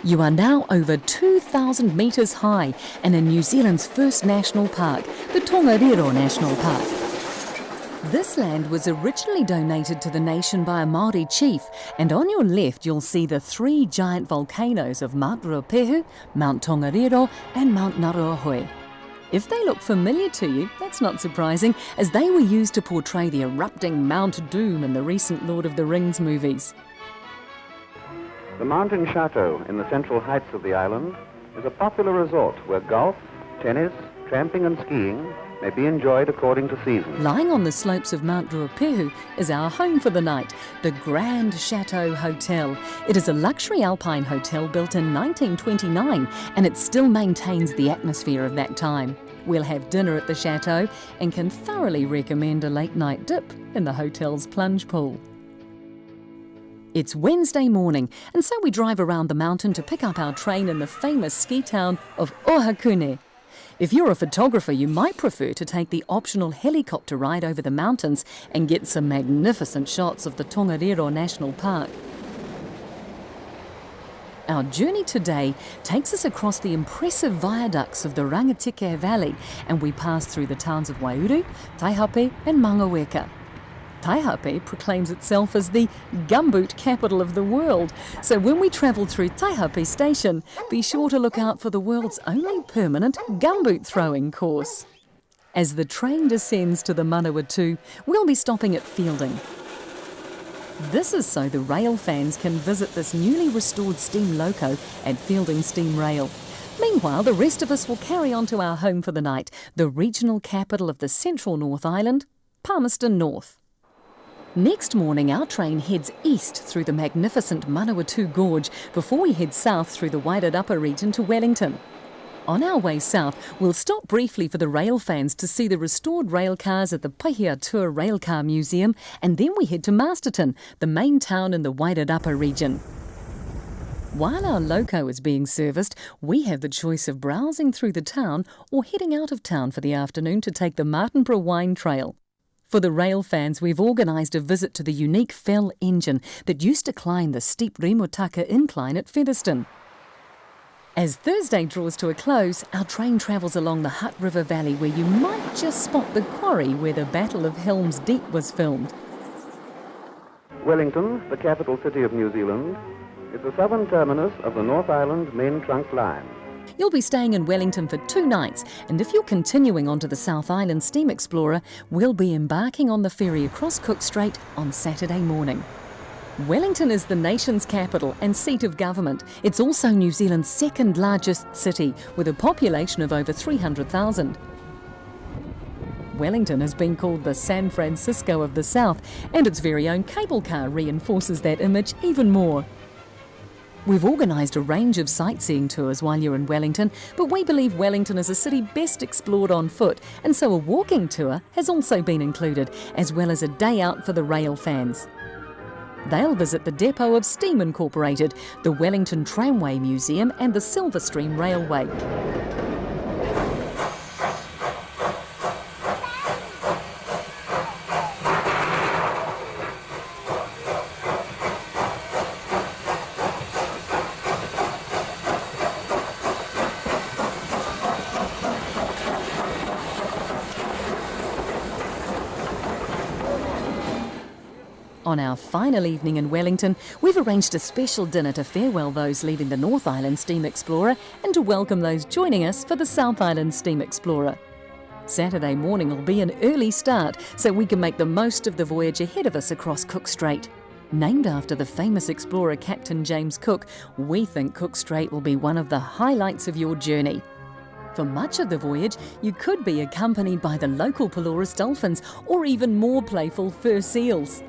You are now over 2,000 metres high and in New Zealand's first national park, the Tongariro National Park. This land was originally donated to the nation by a Māori chief, and on your left you'll see the three giant volcanoes of Mount Ruapehu, Mount Tongariro and Mount Ngauruhoe. If they look familiar to you, that's not surprising, as they were used to portray the erupting Mount Doom in the recent Lord of the Rings movies. The mountain chateau in the central heights of the island is a popular resort where golf, tennis, tramping and skiing may be enjoyed according to season. Lying on the slopes of Mount Ruapehu is our home for the night, the Grand Chateau Hotel. It is a luxury alpine hotel built in 1929 and it still maintains the atmosphere of that time. We'll have dinner at the chateau and can thoroughly recommend a late night dip in the hotel's plunge pool. It's Wednesday morning, and so we drive around the mountain to pick up our train in the famous ski town of Ohakune. If you're a photographer, you might prefer to take the optional helicopter ride over the mountains and get some magnificent shots of the Tongariro National Park. Our journey today takes us across the impressive viaducts of the Rangitikei Valley, and we pass through the towns of Waihuru, Taihape and Mangaweka. Taihape proclaims itself as the gumboot capital of the world, so when we travel through Taihape Station, be sure to look out for the world's only permanent gumboot throwing course. As the train descends to the Manawatu, we'll be stopping at Fielding. This is so the rail fans can visit this newly restored steam loco at Fielding Steam Rail. Meanwhile, the rest of us will carry on to our home for the night, the regional capital of the Central North Island, Palmerston North. Next morning, our train heads east through the magnificent Manawatu Gorge before we head south through the Wairarapa region to Wellington. On our way south, we'll stop briefly for the rail fans to see the restored rail cars at the Pahiatua Railcar Museum, and then we head to Masterton, the main town in the Wairarapa region. While our loco is being serviced, we have the choice of browsing through the town or heading out of town for the afternoon to take the Martinborough Wine Trail. For the rail fans, we've organised a visit to the unique Fell engine that used to climb the steep Rimutaka incline at Featherston. As Thursday draws to a close, our train travels along the Hutt River Valley where you might just spot the quarry where the Battle of Helm's Deep was filmed. Wellington, the capital city of New Zealand, is the southern terminus of the North Island main trunk line. You'll be staying in Wellington for 2 nights, and if you're continuing onto the South Island Steam Explorer, we'll be embarking on the ferry across Cook Strait on Saturday morning. Wellington is the nation's capital and seat of government. It's also New Zealand's second largest city, with a population of over 300,000. Wellington has been called the San Francisco of the South, and its very own cable car reinforces that image even more. We've organised a range of sightseeing tours while you're in Wellington, but we believe Wellington is a city best explored on foot, and so a walking tour has also been included, as well as a day out for the rail fans. They'll visit the depot of Steam Incorporated, the Wellington Tramway Museum and the Silverstream Railway. On our final evening in Wellington, we've arranged a special dinner to farewell those leaving the North Island Steam Explorer and to welcome those joining us for the South Island Steam Explorer. Saturday morning will be an early start, so we can make the most of the voyage ahead of us across Cook Strait. Named after the famous explorer Captain James Cook, we think Cook Strait will be one of the highlights of your journey. For much of the voyage, you could be accompanied by the local Pelorus dolphins or even more playful fur seals.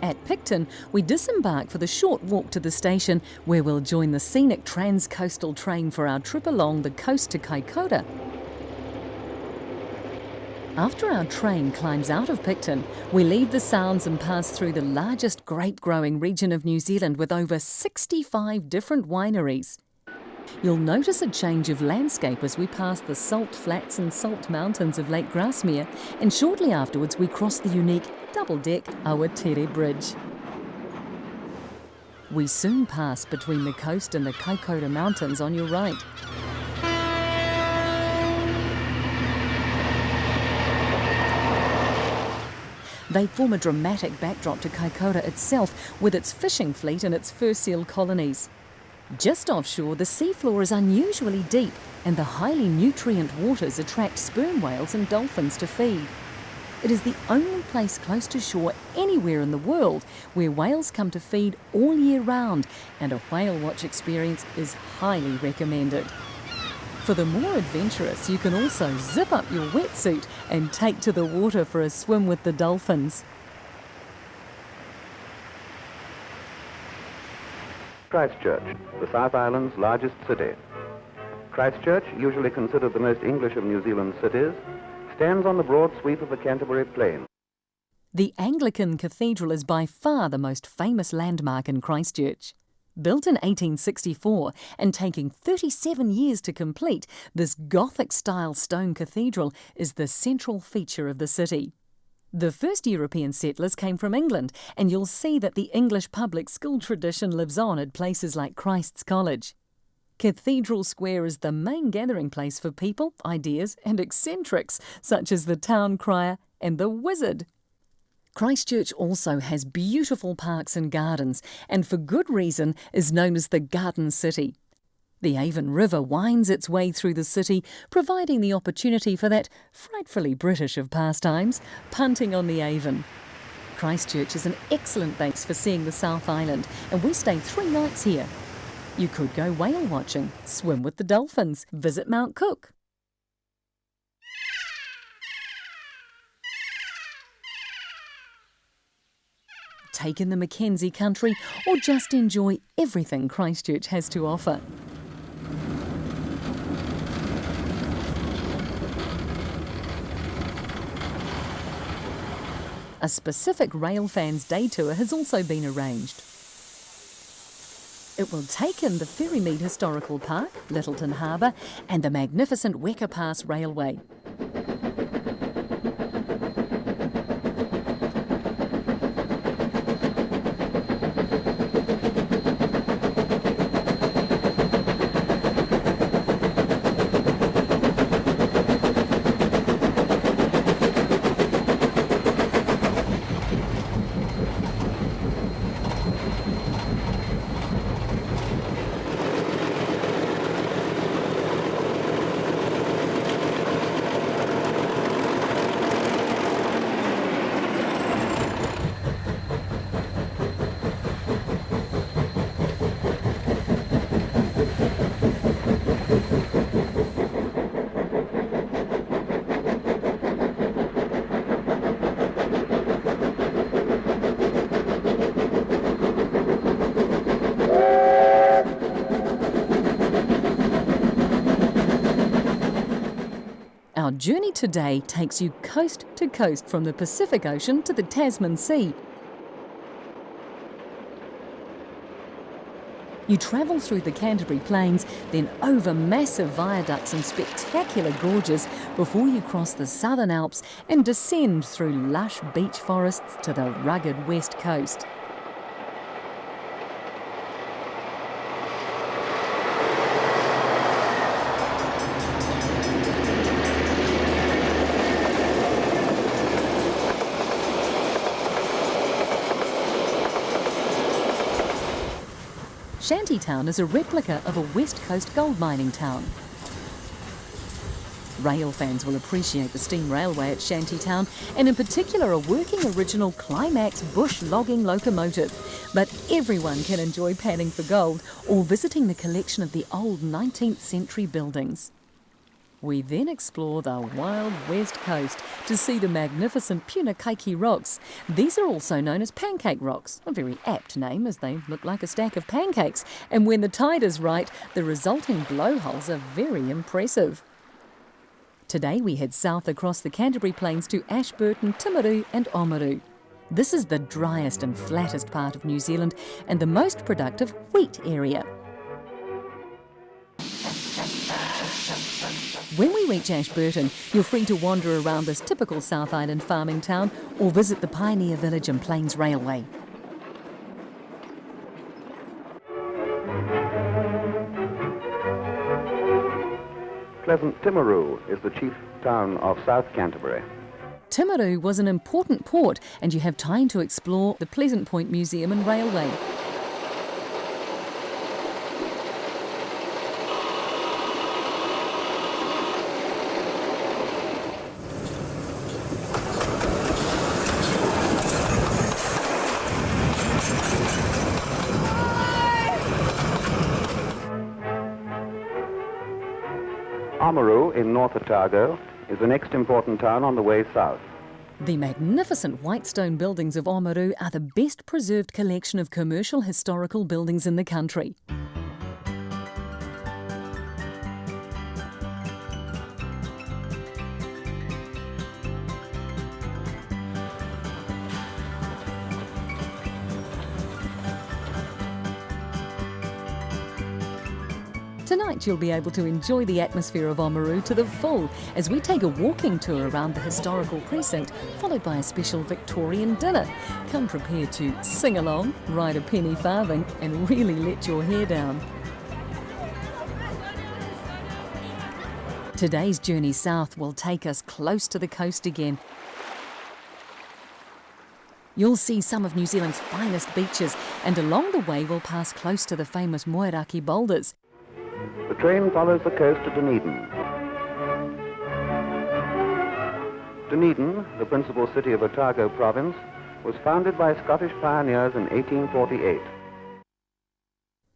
At Picton, we disembark for the short walk to the station where we'll join the scenic trans-coastal train for our trip along the coast to Kaikoura. After our train climbs out of Picton, we leave the Sounds and pass through the largest grape-growing region of New Zealand with over 65 different wineries. You'll notice a change of landscape as we pass the salt flats and salt mountains of Lake Grasmere, and shortly afterwards we cross the unique double-deck Awatere Bridge. We soon pass between the coast and the Kaikoura Mountains on your right. They form a dramatic backdrop to Kaikoura itself, with its fishing fleet and its fur seal colonies. Just offshore, the seafloor is unusually deep, and the highly nutrient waters attract sperm whales and dolphins to feed. It is the only place close to shore anywhere in the world where whales come to feed all year round, and a whale watch experience is highly recommended. For the more adventurous, you can also zip up your wetsuit and take to the water for a swim with the dolphins. Christchurch, the South Island's largest city. Christchurch, usually considered the most English of New Zealand's cities, stands on the broad sweep of the Canterbury Plain. The Anglican Cathedral is by far the most famous landmark in Christchurch. Built in 1864 and taking 37 years to complete, this Gothic-style stone cathedral is the central feature of the city. The first European settlers came from England, and you'll see that the English public school tradition lives on at places like Christ's College. Cathedral Square is the main gathering place for people, ideas and eccentrics such as the town crier and the wizard. Christchurch also has beautiful parks and gardens, and for good reason is known as the Garden City. The Avon River winds its way through the city, providing the opportunity for that frightfully British of pastimes, punting on the Avon. Christchurch is an excellent base for seeing the South Island, and we stay 3 nights here. You could go whale watching, swim with the dolphins, visit Mount Cook. Take in the Mackenzie country, or just enjoy everything Christchurch has to offer. A specific Railfans day tour has also been arranged. It will take in the Ferrymead Historical Park, Lyttelton Harbour and the magnificent Weka Pass Railway. Our journey today takes you coast to coast from the Pacific Ocean to the Tasman Sea. You travel through the Canterbury Plains, then over massive viaducts and spectacular gorges before you cross the Southern Alps and descend through lush beech forests to the rugged west coast. Shantytown is a replica of a West Coast gold mining town. Rail fans will appreciate the steam railway at Shantytown, and in particular a working original Climax bush logging locomotive. But everyone can enjoy panning for gold or visiting the collection of the old 19th century buildings. We then explore the wild west coast to see the magnificent Punakaiki rocks. These are also known as pancake rocks, a very apt name as they look like a stack of pancakes, and when the tide is right, the resulting blowholes are very impressive. Today we head south across the Canterbury Plains to Ashburton, Timaru and Oamaru. This is the driest and flattest part of New Zealand and the most productive wheat area. When we reach Ashburton, you're free to wander around this typical South Island farming town or visit the Pioneer Village and Plains Railway. present Timaru is the chief town of South Canterbury. Timaru was an important port, and you have time to explore the Pleasant Point Museum and Railway. Oamaru in North Otago is the next important town on the way south. The magnificent white stone buildings of Oamaru are the best preserved collection of commercial historical buildings in the country. Tonight you'll be able to enjoy the atmosphere of Oamaru to the full as we take a walking tour around the historical precinct, followed by a special Victorian dinner. Come prepared to sing along, ride a penny farthing and really let your hair down. Today's journey south will take us close to the coast again. You'll see some of New Zealand's finest beaches, and along the way we'll pass close to the famous Moeraki boulders. The train follows the coast to Dunedin. Dunedin, the principal city of Otago province, was founded by Scottish pioneers in 1848.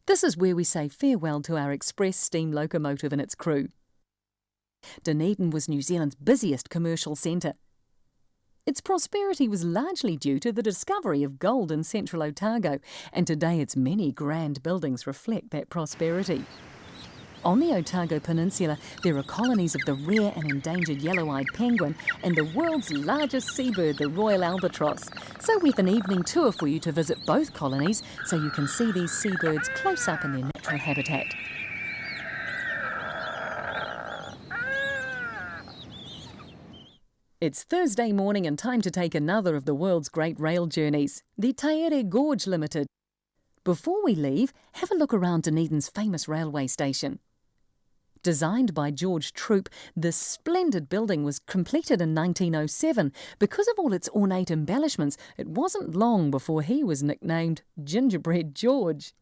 This is where we say farewell to our express steam locomotive and its crew. Dunedin was New Zealand's busiest commercial centre. Its prosperity was largely due to the discovery of gold in central Otago, and today its many grand buildings reflect that prosperity. On the Otago Peninsula, there are colonies of the rare and endangered yellow-eyed penguin and the world's largest seabird, the royal albatross. So we've an evening tour for you to visit both colonies so you can see these seabirds close up in their natural habitat. It's Thursday morning and time to take another of the world's great rail journeys, the Taere Gorge Limited. Before we leave, have a look around Dunedin's famous railway station. Designed by George Troop, this splendid building was completed in 1907. Because of all its ornate embellishments, it wasn't long before he was nicknamed Gingerbread George.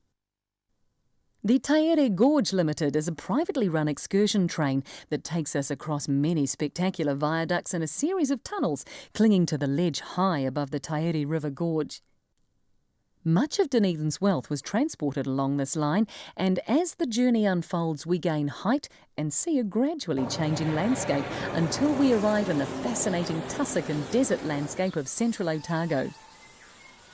The Taere Gorge Limited is a privately run excursion train that takes us across many spectacular viaducts and a series of tunnels clinging to the ledge high above the Taere River Gorge. Much of Dunedin's wealth was transported along this line, and as the journey unfolds, we gain height and see a gradually changing landscape until we arrive in the fascinating tussock and desert landscape of central Otago.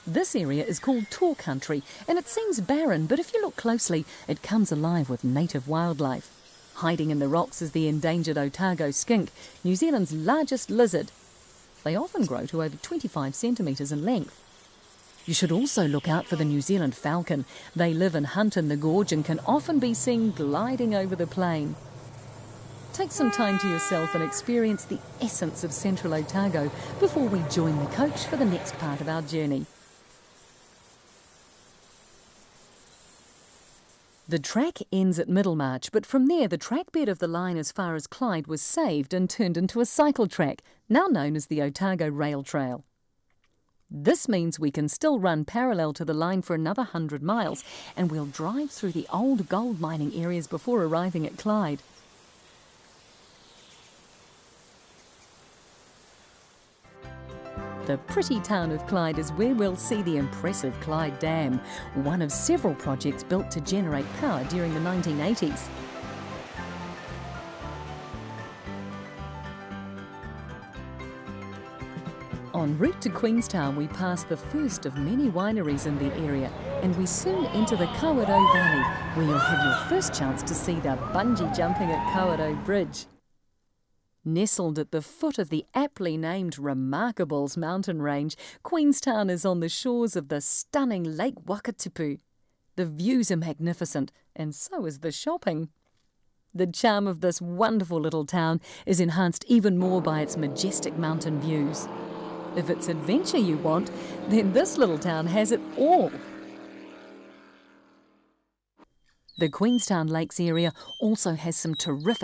This area is called Tor Country, and it seems barren, but if you look closely, it comes alive with native wildlife. Hiding in the rocks is the endangered Otago skink, New Zealand's largest lizard. They often grow to over 25 centimetres in length. You should also look out for the New Zealand falcon. They live and hunt in the gorge and can often be seen gliding over the plain. Take some time to yourself and experience the essence of central Otago before we join the coach for the next part of our journey. The track ends at Middlemarch, but from there the track bed of the line as far as Clyde was saved and turned into a cycle track, now known as the Otago Rail Trail. This means we can still run parallel to the line for another 100 miles, and we'll drive through the old gold mining areas before arriving at Clyde. The pretty town of Clyde is where we'll see the impressive Clyde Dam, one of several projects built to generate power during the 1980s. En route to Queenstown, we pass the first of many wineries in the area, and we soon enter the Kawerau Valley, where you'll have your first chance to see the bungee jumping at Kawerau Bridge. Nestled at the foot of the aptly named Remarkables mountain range, Queenstown is on the shores of the stunning Lake Wakatipu. The views are magnificent, and so is the shopping. The charm of this wonderful little town is enhanced even more by its majestic mountain views. If it's adventure you want, then this little town has it all. The Queenstown Lakes area also has some terrific